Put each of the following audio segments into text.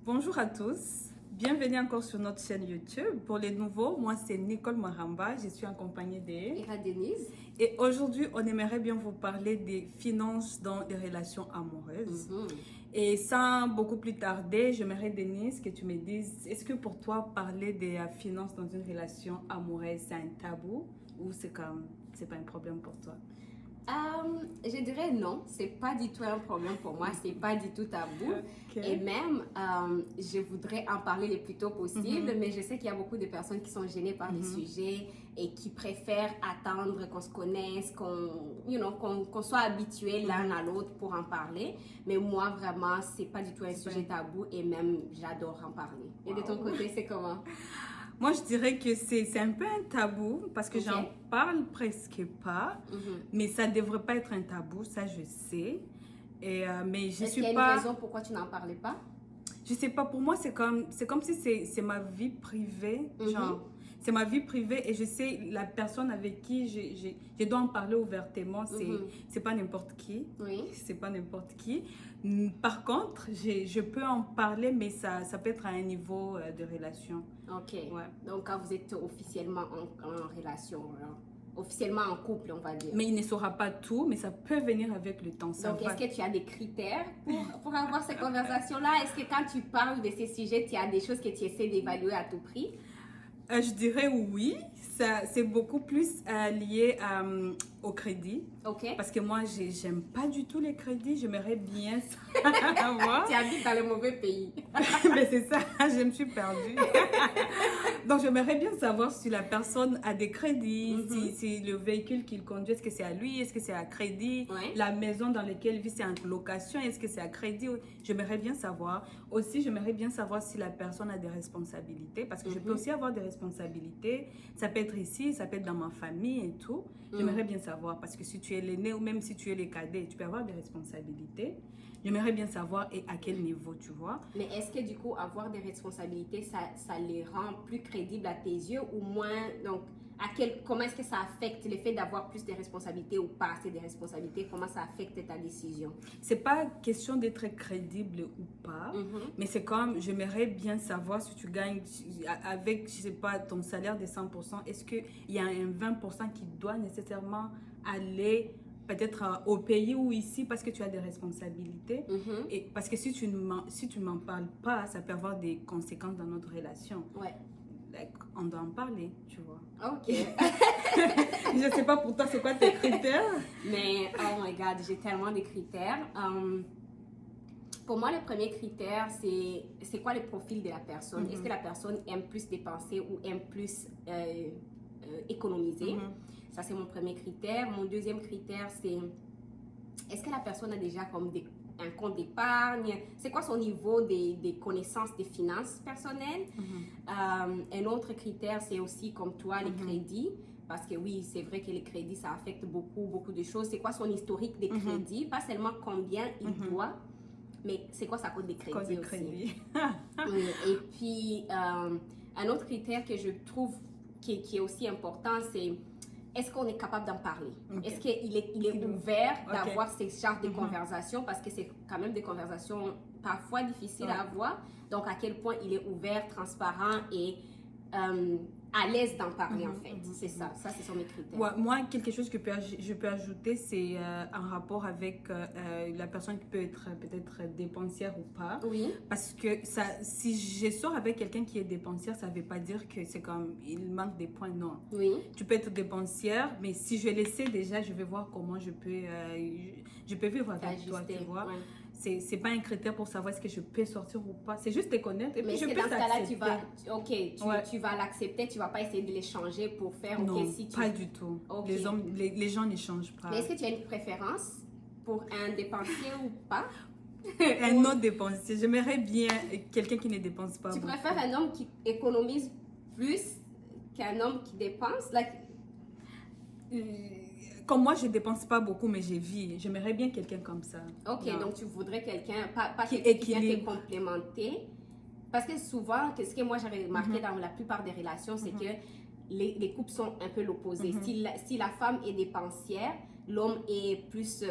Bonjour à tous, bienvenue encore sur notre chaîne YouTube. Pour les nouveaux, moi c'est Nicole Maramba, je suis accompagnée Et Denise. Et aujourd'hui, on aimerait bien vous parler des finances dans les relations amoureuses. Et sans beaucoup plus tarder, j'aimerais Denise que tu me dises, est-ce que pour toi, parler des finances dans une relation amoureuse, c'est un tabou ou c'est pas un problème pour toi? Je dirais non, c'est pas du tout un problème pour moi, c'est pas du tout tabou. Ok. Et même, je voudrais en parler le plus tôt possible, mais je sais qu'il y a beaucoup de personnes qui sont gênées par les sujets et qui préfèrent attendre qu'on se connaisse, qu'on soit habitué l'un à l'autre pour en parler. Mais moi, vraiment, c'est pas du tout un sujet tabou et même, j'adore en parler. Et de ton côté, c'est comment? Moi, je dirais que c'est un peu un tabou parce que Ok. j'en parle presque pas, mais ça devrait pas être un tabou, ça je sais. Mais je Est-ce qu'il y a suis une pas, raison pourquoi tu n'en parlais pas? je sais pas, pour moi c'est comme si c'est ma vie privée, genre c'est ma vie privée et je sais la personne avec qui je dois en parler ouvertement, c'est pas n'importe qui. Oui. C'est pas n'importe qui. Par contre, je peux en parler, mais ça peut être à un niveau de relation. Ok. Ouais. Donc, quand vous êtes officiellement en relation, hein, officiellement en couple, on va dire. Mais il ne saura pas tout, mais ça peut venir avec le temps. Donc, est-ce que tu as des critères pour avoir ces conversations-là? Est-ce que quand tu parles de ces sujets, tu as des choses que tu essaies d'évaluer à tout prix? Je dirais oui. C'est beaucoup plus lié au crédit. Ok. Parce que moi, j'aime pas du tout les crédits. J'aimerais bien savoir. Tu habites dans le mauvais pays. Mais c'est ça, je me suis perdue. Donc, j'aimerais bien savoir si la personne a des crédits, si le véhicule qu'il conduit, est-ce que c'est à lui, est-ce que c'est à crédit, Ouais. la maison dans laquelle il vit, c'est en location, est-ce que c'est à crédit. J'aimerais bien savoir. Aussi, j'aimerais bien savoir si la personne a des responsabilités, parce que je peux aussi avoir des responsabilités. Ça peut être ici, ça peut être dans ma famille et tout. J'aimerais bien savoir, parce que si tu es l'aîné ou même si tu es le cadet, tu peux avoir des responsabilités. J'aimerais bien savoir et à quel niveau, tu vois. Mais est-ce que du coup, avoir des responsabilités, ça les rend plus crédibles à tes yeux ou moins? Donc, comment est-ce que ça affecte le fait d'avoir plus de responsabilités ou pas assez de responsabilités? Comment ça affecte ta décision? C'est pas question d'être crédible ou pas, mais c'est comme, j'aimerais bien savoir si tu gagnes avec, je sais pas, ton salaire de 100%, est-ce qu'il y a un 20% qui doit nécessairement aller peut-être au pays ou ici parce que tu as des responsabilités. Et parce que si tu ne m'en parles pas, ça peut avoir des conséquences dans notre relation. Ouais. On doit en parler, tu vois. Ok. Je sais pas pour toi, c'est quoi tes critères? Mais, oh my God, j'ai tellement de critères. Pour moi, le premier critère, c'est quoi le profil de la personne? Est-ce que la personne aime plus dépenser ou aime plus économiser? Ça, c'est mon premier critère. Mon deuxième critère, c'est est-ce que la personne a déjà comme un compte d'épargne? C'est quoi son niveau des connaissances des finances personnelles? Un autre critère, c'est aussi comme toi, les crédits. Parce que oui, c'est vrai que les crédits, ça affecte beaucoup de choses. C'est quoi son historique des crédits? Pas seulement combien il doit, mais c'est quoi sa cote des crédits aussi. Oui, et puis, un autre critère que je trouve qui est aussi important, c'est est-ce qu'on est capable d'en parler? Est-ce qu'il est ouvert d'avoir ces genres de conversations? Parce que c'est quand même des conversations parfois difficiles à avoir. Donc, à quel point il est ouvert, transparent et à l'aise d'en parler, en fait. C'est ça. Ça, ce sont mes critères. Ouais, moi, quelque chose que je peux ajouter, c'est en rapport avec la personne qui peut être peut-être dépensière ou pas. Oui. Parce que si je sors avec quelqu'un qui est dépensière, ça ne veut pas dire que c'est comme, il manque des points, non. Oui. Tu peux être dépensière, mais si je le sais déjà, je vais voir comment je peux vivre avec toi, tu vois. Ouais. C'est pas un critère pour savoir est-ce que je peux sortir ou pas. C'est juste te connaître et mais puis je que peux dans ce cas-là, t'accepter. tu vas l'accepter, tu vas pas essayer de l'échanger pour faire Non, si tu... pas du tout. Okay. Les gens n'échangent pas. Mais est-ce que tu as une préférence pour un dépensier ou pas? Un non dépensier. J'aimerais bien quelqu'un qui ne dépense pas Tu beaucoup. préfères un homme qui économise plus qu'un homme qui dépense? Comme moi, je ne dépense pas beaucoup, mais je vis. J'aimerais bien quelqu'un comme ça. Ok, Non. donc tu voudrais quelqu'un, pas Qui quelqu'un qui vient te équilibre. complémenter. Parce que souvent, ce que moi j'avais remarqué dans la plupart des relations, c'est que les couples sont un peu l'opposé. Si la femme est dépensière, l'homme est plus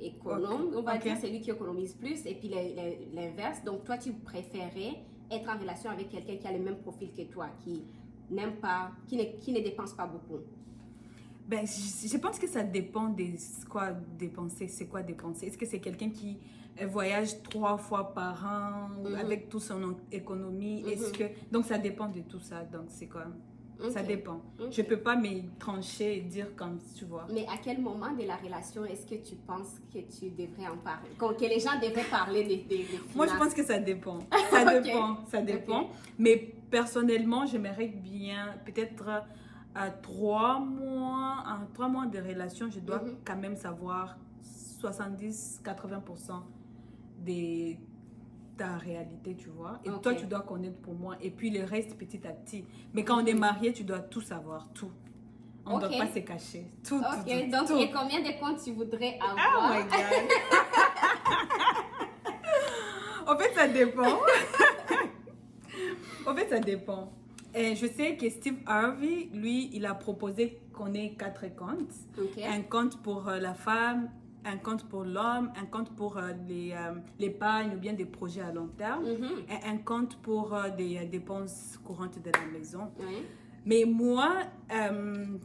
économe, on va dire, c'est lui qui économise plus, et puis l'inverse. Donc, toi, tu préférais être en relation avec quelqu'un qui a le même profil que toi, qui n'aime pas, qui ne dépense pas beaucoup. Ben, je pense que ça dépend de quoi dépenser. C'est quoi dépenser? Est-ce que c'est quelqu'un qui voyage 3 fois par an avec toute son économie? Est-ce que... Donc, ça dépend de tout ça. Donc, c'est comme... Ça dépend. Je peux pas me trancher et dire comme tu vois. Mais à quel moment de la relation est-ce que tu penses que tu devrais en parler? Que les gens devraient parler des finances? Moi, je pense que ça dépend. Ça dépend. Ça dépend. Mais personnellement, j'aimerais bien peut-être à 3 mois de relation, je dois quand même savoir 70-80% de ta réalité, tu vois. Et toi, tu dois connaître pour moi. Et puis le reste petit à petit. Mais quand on est marié, tu dois tout savoir, tout. On ne doit pas se cacher. Tout, donc, tout. Et combien de comptes tu voudrais avoir? Oh my God! En fait, ça dépend. En fait, ça dépend. Et je sais que Steve Harvey, lui, il a proposé qu'on ait 4 comptes. Un compte pour la femme, un compte pour l'homme, un compte pour l'épargne ou bien des projets à long terme, et un compte pour des dépenses courantes de la maison. Mais moi,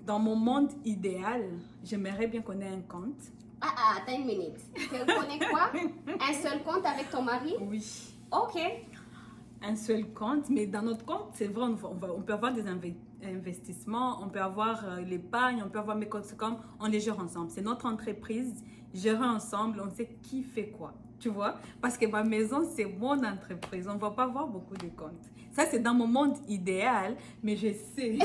dans mon monde idéal, j'aimerais bien qu'on ait un compte. Attends une minute. Tu connais quoi? Un seul compte avec ton mari? Oui. Ok. Un seul compte, mais dans notre compte, c'est vrai, on peut avoir des investissements, on peut avoir l'épargne, on peut avoir, mais c'est comme on les gère ensemble. C'est notre entreprise, gérer ensemble, on sait qui fait quoi, tu vois. Parce que ma maison, c'est mon entreprise, on ne va pas avoir beaucoup de comptes. Ça, c'est dans mon monde idéal, mais je sais.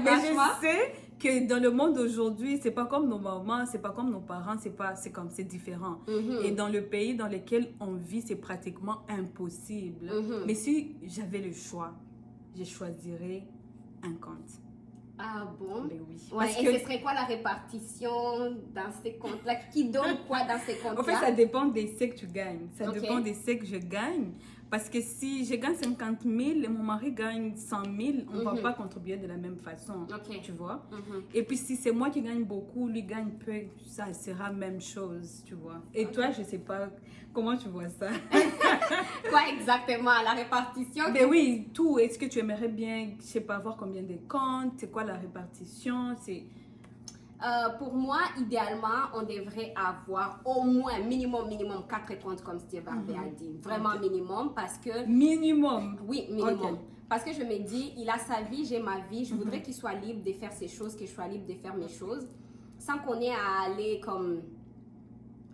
Mais je sais que dans le monde d'aujourd'hui, c'est pas comme nos mamans, c'est pas comme nos parents, c'est différent. Et dans le pays dans lequel on vit, c'est pratiquement impossible. Mais si j'avais le choix, je choisirais un compte. Ah bon? Mais oui. Et ce serait quoi la répartition dans ces comptes-là? Qui donne quoi dans ces comptes-là? En fait, ça dépend des ce que tu gagnes. Ça dépend des ce que je gagne. Parce que si je gagne 50 000 et mon mari gagne 100 000, on ne va pas contribuer de la même façon. Tu vois? Et puis si c'est moi qui gagne beaucoup, lui gagne peu, ça sera la même chose, tu vois. Et toi, je ne sais pas comment tu vois ça. Quoi exactement? La répartition? Mais oui, tout. Est-ce que tu aimerais bien, je ne sais pas, voir combien de comptes? C'est quoi la répartition? Pour moi, idéalement, on devrait avoir au moins minimum 4 comptes comme Steve Harvey a dit. Vraiment minimum parce que... Minimum? Oui, minimum. Parce que je me dis, il a sa vie, j'ai ma vie. Je voudrais qu'il soit libre de faire ses choses, que je sois libre de faire mes choses. Sans qu'on ait à aller comme...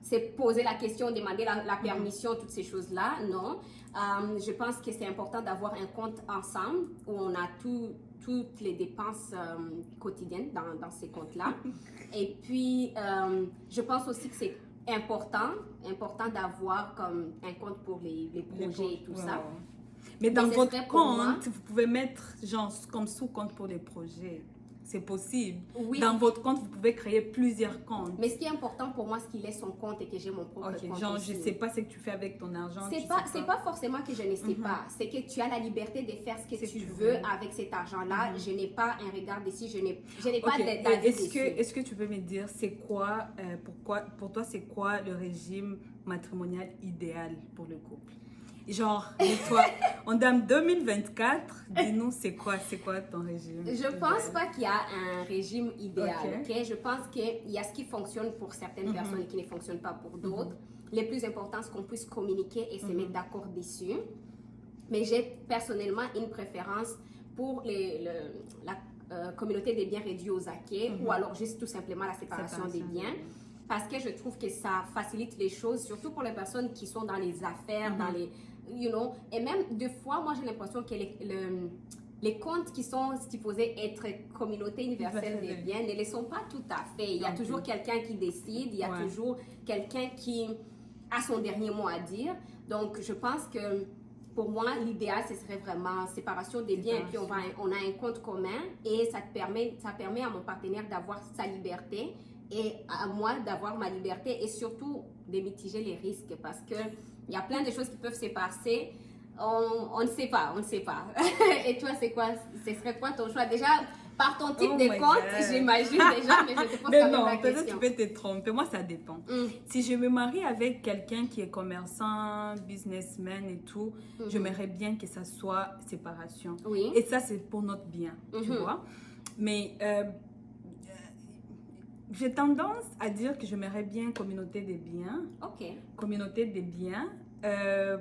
C'est poser la question, demander la permission, toutes ces choses-là. Non. Je pense que c'est important d'avoir un compte ensemble où on a toutes les dépenses quotidiennes dans ces comptes-là. Et puis, je pense aussi que c'est important d'avoir comme un compte pour les projets et tout ça. Mais dans votre compte, vous pouvez mettre genre comme sous-compte pour les projets. C'est possible. Oui. Dans votre compte, vous pouvez créer plusieurs comptes. Mais ce qui est important pour moi, c'est qu'il ait son compte et que j'ai mon propre compte. Genre, aussi. je ne sais pas ce que tu fais avec ton argent. C'est pas forcément que je ne sais pas. C'est que tu as la liberté de faire ce que tu veux avec cet argent-là. Je n'ai pas un regard dessus. Je n'ai pas d'avis dessus. Est-ce que tu peux me dire, c'est quoi, pour toi, c'est quoi le régime matrimonial idéal pour le couple? Genre, toi, en 2024, dis-nous, c'est quoi ton régime? Je pense pas qu'il y a un régime idéal, ok? Je pense qu'il y a ce qui fonctionne pour certaines personnes et qui ne fonctionne pas pour d'autres. Le plus important, c'est qu'on puisse communiquer et se mettre d'accord dessus. Mais j'ai personnellement une préférence pour la communauté des biens réduits aux acquis ou alors juste tout simplement la séparation des biens. Parce que je trouve que ça facilite les choses, surtout pour les personnes qui sont dans les affaires, dans les... et même deux fois, moi j'ai l'impression que les comptes qui sont supposés être communauté universelle des biens ne le sont pas tout à fait. Il y a toujours quelqu'un qui décide, il y a toujours quelqu'un qui a son dernier mot à dire. Donc je pense que pour moi, l'idéal, ce serait vraiment séparation des biens. Et puis on a un compte commun et ça permet à mon partenaire d'avoir sa liberté et à moi d'avoir ma liberté et surtout de mitiger les risques parce que il y a plein de choses qui peuvent se passer. On ne sait pas. Et toi, c'est quoi? Ce serait quoi ton choix? Déjà, Par ton type Oh de my compte, God. j'imagine déjà, mais je te pose Mais quand même non, la peut-être question. tu peux te tromper. Moi, ça dépend. Si je me marie avec quelqu'un qui est commerçant, businessman et tout, j'aimerais bien que ça soit séparation. Oui. Et ça, c'est pour notre bien, tu vois. Mais j'ai tendance à dire que j'aimerais bien communauté des biens. Ok. Communauté des biens.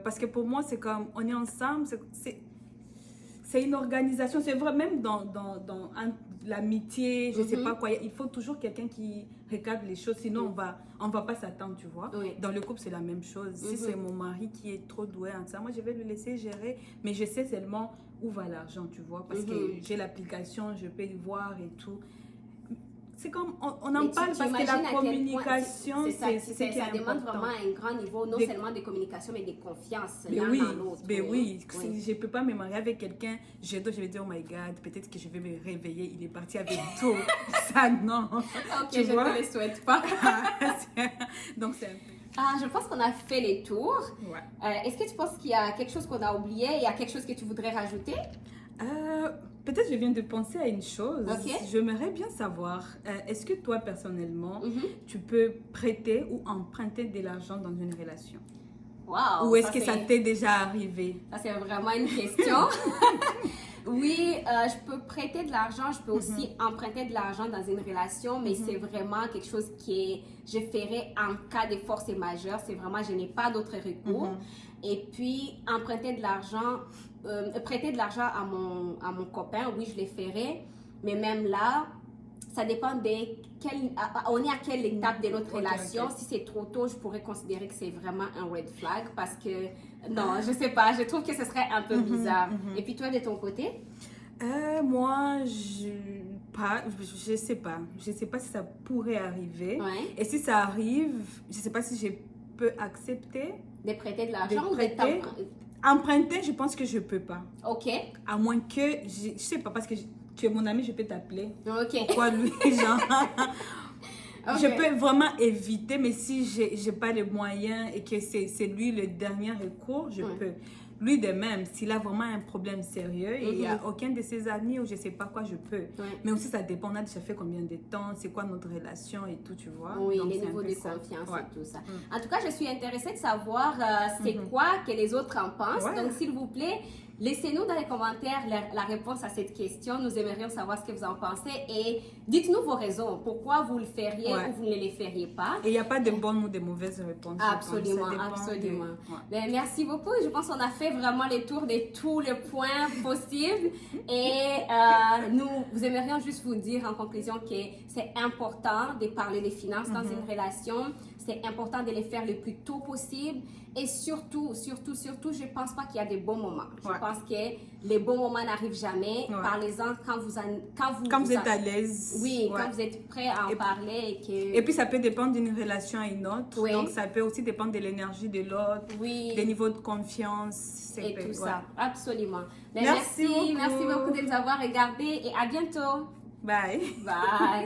Parce que pour moi, c'est comme, on est ensemble, c'est une organisation, c'est vrai, même dans l'amitié, je sais pas quoi, il faut toujours quelqu'un qui regarde les choses, sinon on va pas s'attendre, tu vois. Oui. Dans le couple, c'est la même chose. Si c'est mon mari qui est trop doué en ça, moi je vais le laisser gérer, mais je sais seulement où va l'argent, tu vois, parce que j'ai l'application, je peux y voir et tout. C'est comme, on en parle parce que la communication, c'est ce qui est ça demande important. vraiment un grand niveau, non seulement de communication, mais de confiance l'un oui, dans l'autre. oui. Je ne peux pas me marier avec quelqu'un, je vais dire, oh my God, peut-être que je vais me réveiller, il est parti avec tout. Ça, non. Ok, tu je vois? ne te le souhaite pas. Donc, c'est un peu... Je pense qu'on a fait les tours. Ouais. Est-ce que tu penses qu'il y a quelque chose qu'on a oublié? Il y a quelque chose que tu voudrais rajouter? Peut-être je viens de penser à une chose. Ok. J'aimerais bien savoir, est-ce que toi, personnellement, tu peux prêter ou emprunter de l'argent dans une relation? Wow, ou est-ce que ça t'est déjà arrivé? Ça, c'est vraiment une question. Oui, je peux prêter de l'argent, je peux aussi emprunter de l'argent dans une relation, mais c'est vraiment quelque chose je ferai en cas de force majeure. C'est vraiment, je n'ai pas d'autre recours. Et puis, emprunter de l'argent, prêter de l'argent à mon copain, oui, je le ferai. Mais même là, ça dépend on est à quelle étape de notre relation. Si c'est trop tôt, je pourrais considérer que c'est vraiment un red flag parce que, non, je sais pas, je trouve que ce serait un peu bizarre. Et puis toi, de ton côté? Moi, je sais pas. Je sais pas si ça pourrait arriver. Ouais. Et si ça arrive, je sais pas si je peux accepter. De prêter de l'argent ou Emprunter, je pense que je peux pas. Ok. À moins que, je sais pas, parce que tu es mon ami, je peux t'appeler. Ok. Pourquoi lui, genre... Okay. Je peux vraiment éviter, mais si j'ai pas les moyens et que c'est lui le dernier recours, je peux. Lui de même, s'il a vraiment un problème sérieux et il n'y a aucun de ses amis ou je sais pas quoi, je peux. Mais aussi, ça dépend, on a déjà fait combien de temps, c'est quoi notre relation et tout, tu vois. Oui, donc, les niveaux de ça. confiance et tout ça. En tout cas, je suis intéressée de savoir c'est quoi que les autres en pensent. Donc, s'il vous plaît, laissez-nous dans les commentaires la réponse à cette question. Nous aimerions savoir ce que vous en pensez et dites-nous vos raisons. Pourquoi vous le feriez ou vous ne le feriez pas. Et il n'y a pas de bonnes ou de mauvaises réponses. Absolument, absolument. Ben, merci beaucoup. Je pense qu'on a fait vraiment les tours de tous les points possibles. Et vous aimerions juste vous dire en conclusion que c'est important de parler des finances dans une relation. C'est important de les faire le plus tôt possible. Et surtout, je ne pense pas qu'il y a des bons moments. Je pense que les bons moments n'arrivent jamais. Parlez-en quand vous êtes à l'aise. Oui, quand vous êtes prêt à en parler. Et puis, ça peut dépendre d'une relation à une autre. Donc, ça peut aussi dépendre de l'énergie de l'autre, des niveaux de confiance. Et tout ça, absolument. Merci beaucoup. Merci beaucoup de nous avoir regardés et à bientôt. Bye. Bye.